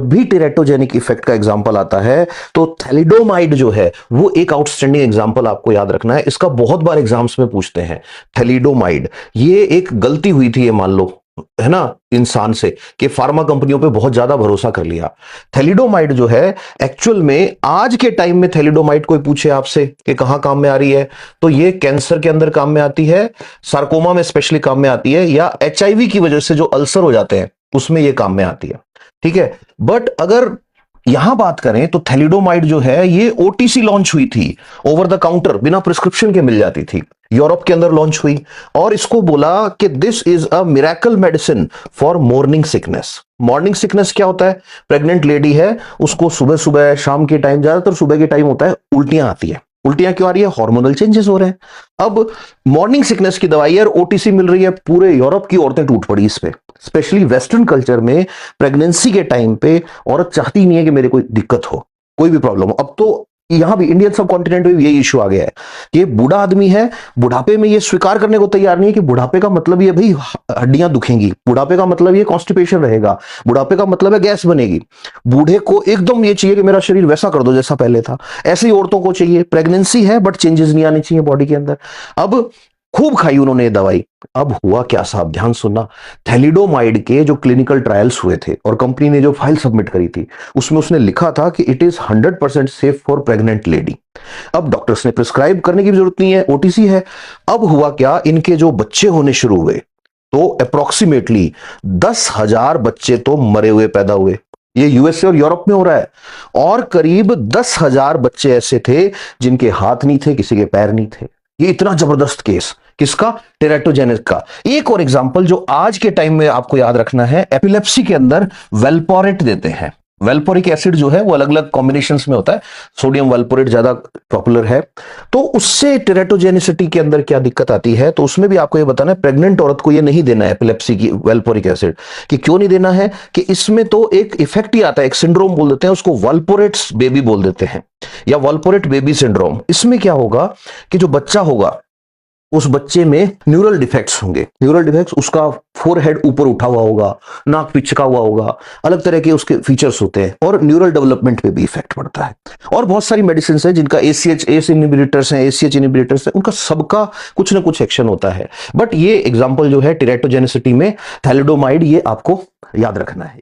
भी teratogenic effect का example आता है तो थैलिडोमाइड जो है वो एक आउटस्टैंडिंग एग्जांपल आपको याद रखना है। इसका बहुत बार एग्जाम्स में पूछते हैं। थैलिडोमाइड, ये एक गलती हुई थी, ये मान लो, है ना, इंसान से, कि फार्मा कंपनियों पे बहुत ज्यादा भरोसा कर लिया। थैलिडोमाइड जो है एक्चुअल में आज के टाइम में थैलिडोमाइड कोई पूछे आपसे कि कहां काम में आ रही है, तो ये कैंसर के अंदर काम में आती है, सार्कोमा में स्पेशली काम में आती है, या एचआईवी की वजह से जो अल्सर हो जाते हैं उसमें ये काम में आती है। ठीक है, बट अगर यहां बात करें तो थैलिडोमाइड जो है ये ओटीसी लॉन्च हुई थी, ओवर द काउंटर, बिना प्रिस्क्रिप्शन के मिल जाती थी, यूरोप के अंदर लॉन्च हुई, और इसको बोला कि this is a miracle medicine for morning sickness. Morning sickness क्या होता है? प्रेग्नेंट लेडी है, उसको सुबह सुबह, शाम के टाइम, ज्यादातर सुबह के टाइम होता है, उल्टियां आती है। उल्टियां क्यों आ रही है? हार्मोनल चेंजेस हो रहे हैं। अब मॉर्निंग सिकनेस की दवाई है और ओटीसी मिल रही है, पूरे यूरोप की औरतें टूट पड़ी इस पे। स्पेशली वेस्टर्न कल्चर में प्रेगनेंसी के टाइम पे औरत चाहती नहीं है कि मेरे कोई दिक्कत हो, कोई भी प्रॉब्लम हो। अब तो यहां भी इंडियन सब कॉन्टिनेंट में यही इशू आ गया है कि बूढ़ा आदमी है, बुढ़ापे में ये स्वीकार करने को तैयार नहीं है कि बुढ़ापे का मतलब ये भाई हड्डियां दुखेंगी, बुढ़ापे का मतलब ये कॉन्स्टिपेशन रहेगा, बुढ़ापे का मतलब है गैस बनेगी। बूढ़े को एकदम ये चाहिए कि मेरा शरीर वैसा कर दो जैसा पहले था। ऐसे ही औरतों को चाहिए, प्रेगनेंसी है बट चेंजेस नहीं आने चाहिए बॉडी के अंदर। अब खूब खाई उन्होंने ये दवाई। अब हुआ क्या साहब, ध्यान सुनना। थैलिडोमाइड के जो क्लिनिकल ट्रायल्स हुए थे और कंपनी ने जो फाइल सबमिट करी थी उसमें उसने लिखा था कि it is 100% safe for pregnant lady. अब डॉक्टर्स ने प्रिस्क्राइब करने की भी जरूरत नहीं है, ओटीसी है। अब हुआ क्या, इनके जो बच्चे होने शुरू हुए तो अप्रोक्सीमेटली 10,000 बच्चे तो मरे हुए पैदा हुए। ये यूएसए और यूरोप में हो रहा है। और करीब 10,000 बच्चे ऐसे थे जिनके हाथ नहीं थे, किसी के पैर नहीं थे। ये इतना जबरदस्त केस किसका? टेरेटोजेनिक का। एक और एग्जांपल जो आज के टाइम में आपको याद रखना है, एपिलेप्सी के अंदर वेल्पोरेट देते हैं। वेल्पोरिक एसिड जो है वो अलग अलग कॉम्बिनेशंस में होता है, सोडियम वेल्पोरेट ज्यादा पॉपुलर है। तो उससे टेरेटोजेनिसिटी के अंदर क्या दिक्कत आती है, तो उसमें भी आपको ये बताना है, प्रेग्नेंट औरत को ये नहीं देना है एपिलेप्सी की वेल्पोरिक एसिड। कि क्यों नहीं देना है? कि इसमें तो एक इफेक्ट ही आता है, एक सिंड्रोम बोल देते हैं उसको, वल्पोरेट्स बेबी बोल देते हैं, या वल्पोरेट बेबी सिंड्रोम। इसमें क्या होगा कि जो बच्चा होगा उस बच्चे में न्यूरल डिफेक्ट्स होंगे। न्यूरल डिफेक्ट्स, उसका फोरहेड ऊपर उठा हुआ होगा, नाक पिचका हुआ होगा, अलग तरह के उसके फीचर्स होते हैं, और न्यूरल डेवलपमेंट पे भी इफेक्ट पड़ता है। और बहुत सारी मेडिसिन है जिनका एस इनहिबिटर्स हैं, एसीएच इनहिबिटर्स हैं, उनका सबका कुछ ना कुछ एक्शन होता है। बट ये एग्जांपल जो है टेरेटोजेनिसिटी में थैलिडोमाइड, ये आपको याद रखना है।